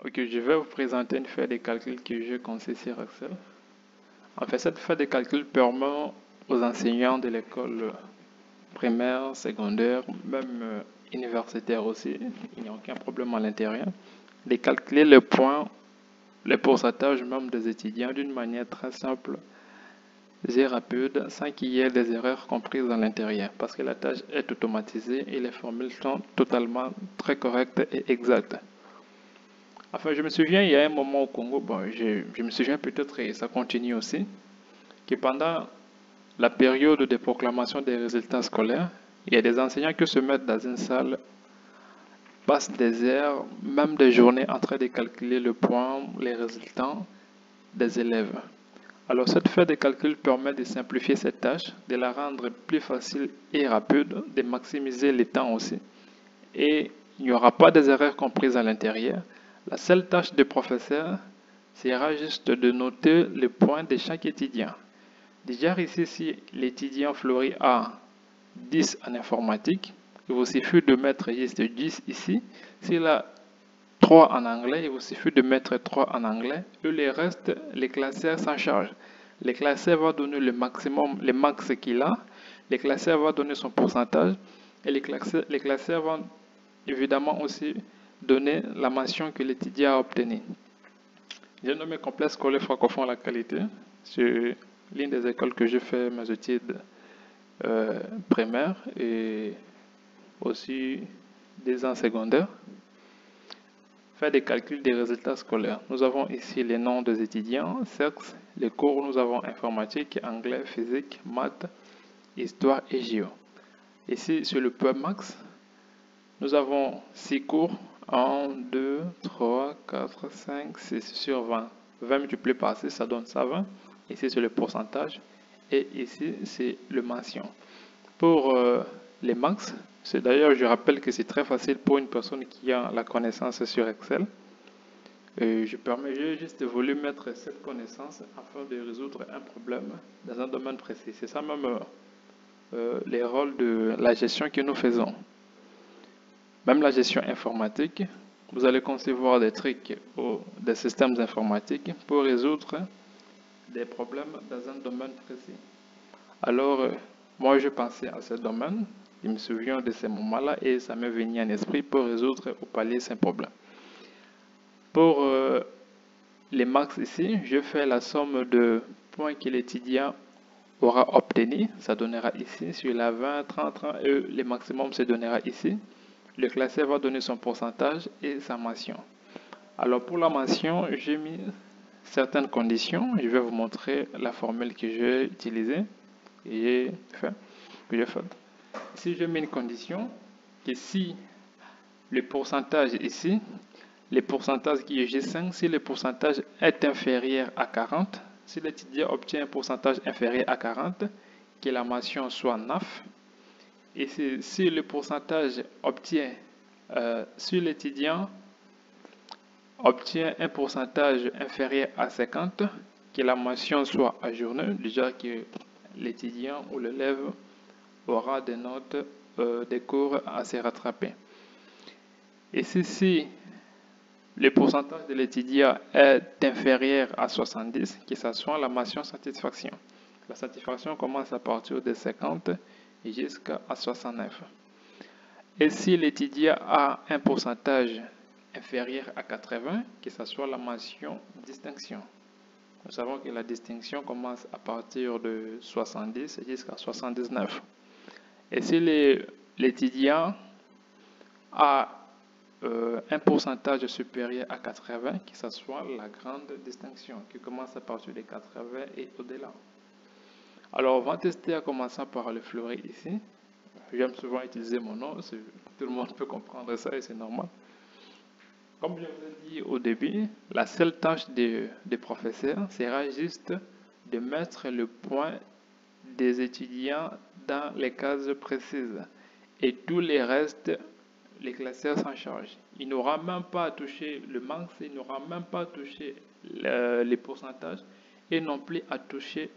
Ok, je vais vous présenter une feuille de calcul que je conseille sur Excel. En fait, cette feuille de calcul permet aux enseignants de l'école primaire, secondaire, même universitaire aussi, il n'y a aucun problème à l'intérieur, de calculer les points, les pourcentages même des étudiants d'une manière très simple et rapide, sans qu'il y ait des erreurs comprises à l'intérieur, parce que la tâche est automatisée et les formules sont totalement très correctes et exactes. Enfin, je me souviens, il y a un moment au Congo, je me souviens peut-être, et ça continue aussi, que pendant la période de proclamation des résultats scolaires, il y a des enseignants qui se mettent dans une salle, passent des heures, même des journées en train de calculer le point, les résultats des élèves. Alors, cette feuille de calcul permet de simplifier cette tâche, de la rendre plus facile et rapide, de maximiser le temps aussi. Et il n'y aura pas des erreurs comprises à l'intérieur. La seule tâche du professeur sera juste de noter les points de chaque étudiant. Déjà ici, si l'étudiant Flori a 10 en informatique, il vous suffit de mettre juste 10 ici. S'il a 3 en anglais, il vous suffit de mettre 3 en anglais. Et le reste, les classeurs s'en chargent. Le classeur va donner le maximum, le max qu'il a. Le classeur va donner son pourcentage. Et les classeurs vont évidemment aussi donner la mention que l'étudiant a obtenue. J'ai nommé complexe scolaire francophone la qualité. C'est l'une des écoles que j'ai fait mes études primaires et aussi des ans secondaires. Faire des calculs des résultats scolaires. Nous avons ici les noms des étudiants, sexe, les cours, nous avons informatique, anglais, physique, maths, histoire et géo. Ici, sur le point max, nous avons 6 cours, 1, 2, 3, 4, 5, 6 sur 20. 20 multiplié par 6, ça donne ça 20. Ici, c'est le pourcentage. Et ici, c'est le mention. Pour les max, c'est d'ailleurs, je rappelle que c'est très facile pour une personne qui a la connaissance sur Excel. J'ai juste voulu mettre cette connaissance afin de résoudre un problème dans un domaine précis. C'est ça même les rôles de la gestion que nous faisons. Même la gestion informatique, vous allez concevoir des trucs ou des systèmes informatiques pour résoudre des problèmes dans un domaine précis. Alors, moi, je pensais à ce domaine, je me souviens de ces moments-là et ça m'est venu en esprit pour résoudre ou pallier ces problèmes. Pour les max ici, je fais la somme de points que l'étudiant aura obtenu. Ça donnera ici sur la 20, 30, 30 et le maximum se donnera ici. Le classeur va donner son pourcentage et sa mention. Alors pour la mention, j'ai mis certaines conditions. Je vais vous montrer la formule que j'ai utilisée et que j'ai faite. Ici, j'ai mis une condition que si le pourcentage ici, le pourcentage qui est G5, si le pourcentage est inférieur à 40, si l'étudiant obtient un pourcentage inférieur à 40, que la mention soit 9. Et si le pourcentage obtient, si l'étudiant obtient un pourcentage inférieur à 50, que la mention soit ajournée, déjà que l'étudiant ou l'élève aura des notes, des cours à se rattraper. Et si le pourcentage de l'étudiant est inférieur à 70, que ce soit la mention satisfaction. La satisfaction commence à partir de 50 jusqu'à 69. Et si l'étudiant a un pourcentage inférieur à 80, que ce soit la mention distinction. Nous savons que la distinction commence à partir de 70 jusqu'à 79. Et si l'étudiant a un pourcentage supérieur à 80, que ce soit la grande distinction, qui commence à partir de 80 et au-delà. Alors, on va tester en commençant par le fleuret ici. J'aime souvent utiliser mon nom, tout le monde peut comprendre ça et c'est normal. Comme je vous ai dit au début, la seule tâche des professeurs sera juste de mettre le point des étudiants dans les cases précises. Et tous les restes, les classeurs s'en chargent. Il n'aura même pas à toucher le max, il n'aura même pas à toucher les pourcentages et non plus à toucher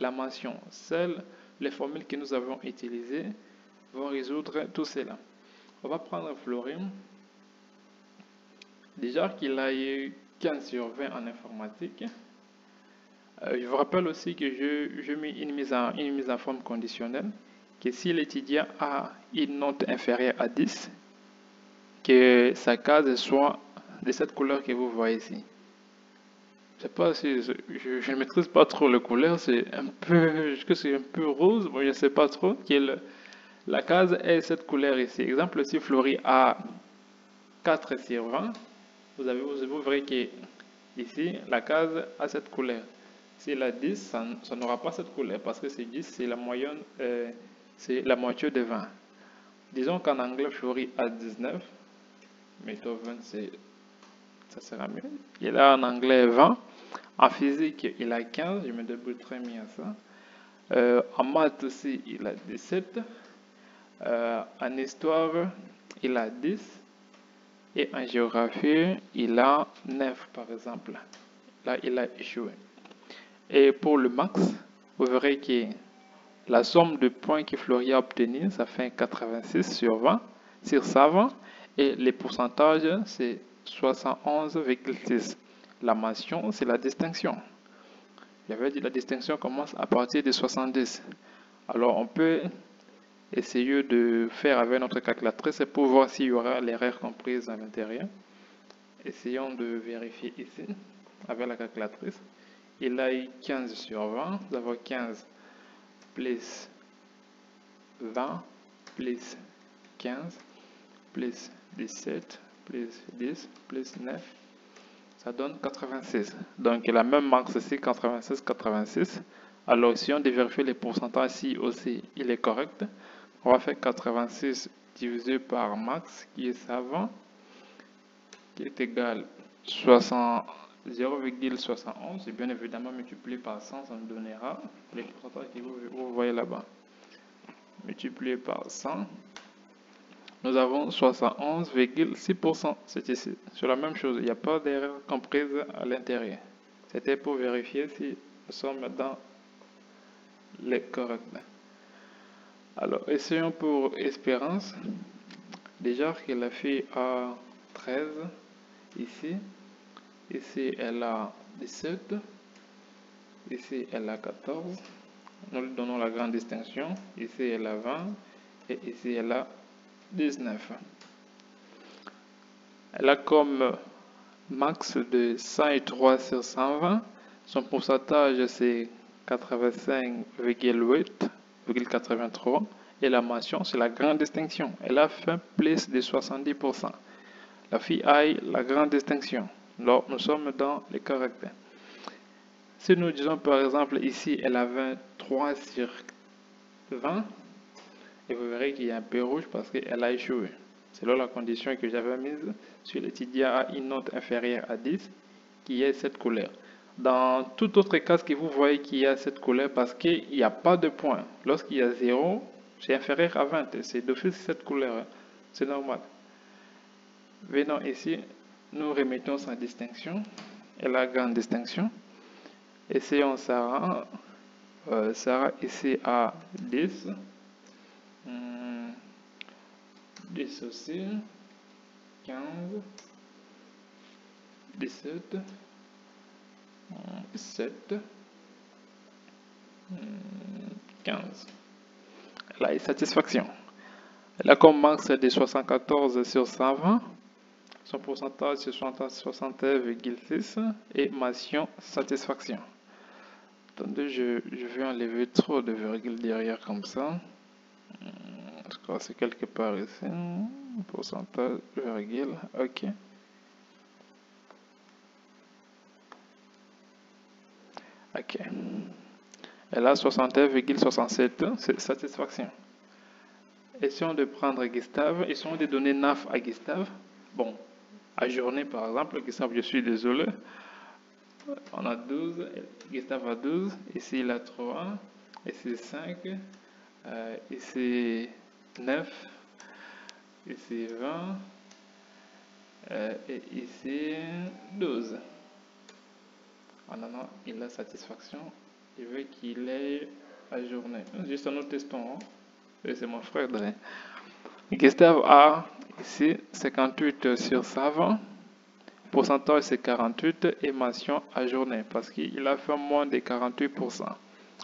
la mention. Seules les formules que nous avons utilisées vont résoudre tout cela. On va prendre Florine. Déjà qu'il a eu 15 sur 20 en informatique. Je vous rappelle aussi que je mets une mise en forme conditionnelle, que si l'étudiant a une note inférieure à 10, que sa case soit de cette couleur que vous voyez ici. Je sais pas si je ne maîtrise pas trop les couleurs, c'est un peu, est-ce que c'est un peu rose, moi je ne sais pas trop. La case est cette couleur ici. Exemple, si Florie a 4 sur 20, vous verrez que ici la case a cette couleur. Si la 10, ça n'aura pas cette couleur parce que c'est 10, c'est la moyenne, c'est la moitié de 20. Disons qu'en anglais, Florie a 19, mais 20, ça sera mieux. Il a en anglais 20. En physique, il a 15, je me débrouille très bien ça. En maths aussi, il a 17. En histoire, il a 10. Et en géographie, il a 9 par exemple. Là, il a échoué. Et pour le max, vous verrez que la somme de points que Florie a obtenu, ça fait 86 sur 20, sur 120. Et les pourcentages, c'est 71,6. La mention, c'est la distinction. J'avais dit la distinction commence à partir de 70. Alors, on peut essayer de faire avec notre calculatrice pour voir s'il y aura l'erreur comprise à l'intérieur. Essayons de vérifier ici avec la calculatrice. Il a eu 15 sur 20. Nous avons 15 plus 20 plus 15 plus 17 plus 10 plus 9. Ça donne 86. Donc la même marque ici, 86, 86. Alors si on vérifie les pourcentages ici aussi, il est correct. On va faire 86 divisé par max qui est 120, qui est égal 0,71 et bien évidemment multiplié par 100, ça nous donnera les pourcentages que vous voyez là-bas. Multiplié par 100, nous avons 71,6%. C'est ici. C'est la même chose, il n'y a pas d'erreur comprise à l'intérieur. C'était pour vérifier si nous sommes dans les corrects. Alors, essayons pour Espérance. Déjà que la fille a 13 ici. Ici, elle a 17. Ici, elle a 14. Nous lui donnons la grande distinction. Ici, elle a 20. Et ici, elle a 19. Elle a comme max de 103 sur 120. Son pourcentage, c'est 85,8,83. Et la mention, c'est la grande distinction. Elle a fait plus de 70%. La fille a la grande distinction. Alors, nous sommes dans les corrects. Si nous disons par exemple ici, elle a 23 sur 20, et vous verrez qu'il y a un peu rouge parce qu'elle a échoué. C'est là la condition que j'avais mise sur l'étudiant a une note inférieure à 10, qui est cette couleur. Dans tout autre cas que vous voyez qu'il y a cette couleur parce qu'il n'y a pas de point. Lorsqu'il y a 0, c'est inférieur à 20. C'est d'office cette couleur. C'est normal. Venons ici, nous remettons sa distinction et la grande distinction. Essayons Sarah. Sarah ici a 10. 10 aussi. 15. 17. 7. 15. Elle a une satisfaction. Elle a comme max de 74 sur 120. Son pourcentage c'est 61,6 et mention satisfaction. Attendez, je vais enlever trop de virgules derrière comme ça. Je crois que c'est quelque part ici. Pourcentage, virgule, ok. Ok. Elle a 61,67, c'est satisfaction. Essayons de prendre Gustave, essayons de donner 9 à Gustave. Bon, à journée par exemple, Gustave, je suis désolé. On a 12, Gustave a 12, ici il a 3, ici 5, ici 9, ici 20, et ici 12. Ah non, non, il a satisfaction, il veut qu'il ait la journée. Juste nous testons, hein. C'est mon frère. Gustave a ici 58 sur 120. Pourcentage c'est 48 et mention ajournée parce qu'il a fait moins de 48%.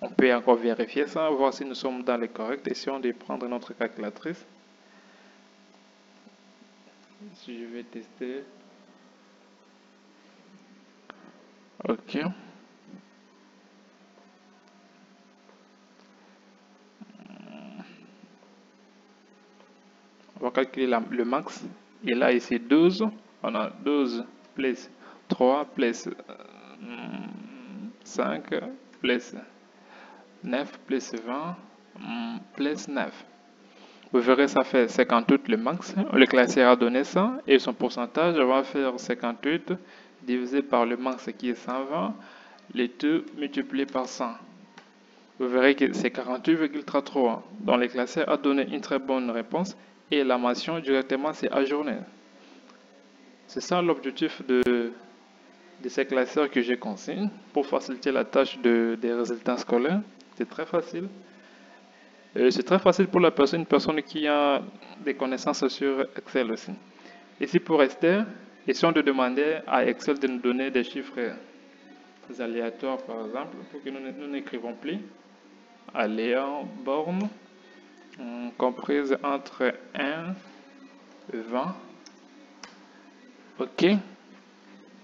On peut encore vérifier ça, voir si nous sommes dans les corrects. Essayons de prendre notre calculatrice. Si je vais tester. Ok. On va calculer le max. Et là, ici 12. On a 12 plus 3 plus 5 plus 9 plus 20 plus 9. Vous verrez, ça fait 58 le max. Le classeur a donné ça. Et son pourcentage, on va faire 58 divisé par le max qui est 120. Les deux multipliés par 100. Vous verrez que c'est 48,33. Donc le classeur a donné une très bonne réponse. Et la mention directement, c'est ajourné. C'est ça l'objectif de ces classeurs que j'ai consigne pour faciliter la tâche des résultats scolaires. C'est très facile. C'est très facile pour une personne qui a des connaissances sur Excel aussi. Ici pour Esther, essayons de demander à Excel de nous donner des chiffres aléatoires par exemple, pour que nous n'écrivons plus. Aléa borne comprise entre 1 et 20. Ok.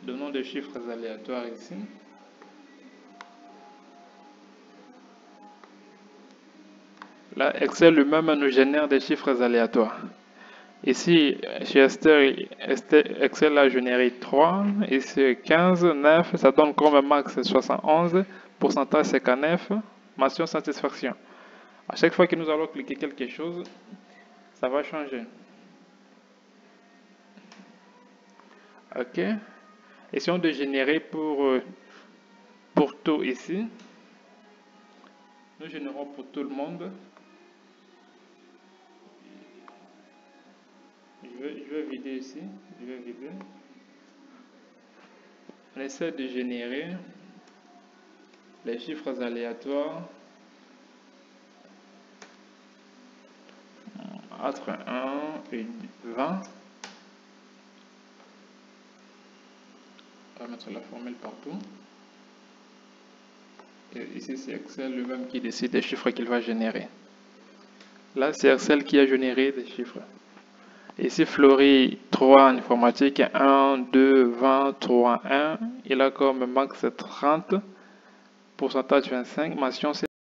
Donnons des chiffres aléatoires ici. Là, Excel lui-même nous génère des chiffres aléatoires. Ici, chez Esther, Excel a généré 3. Ici, 15, 9, ça donne comme max 71. Pourcentage 59. Mention satisfaction. À chaque fois que nous allons cliquer quelque chose, ça va changer. Ok. Essayons de générer pour tout ici. Nous générons pour tout le monde. Je vais vider ici. Je vais vider. On essaie de générer les chiffres aléatoires entre 1 et 20. On va mettre la formule partout. Et ici, c'est Excel lui-même qui décide des chiffres qu'il va générer. Là, c'est Excel qui a généré des chiffres. Ici, Flory 3 en informatique, 1, 2, 20, 3, 1. Il a comme max 30, pourcentage 25, mention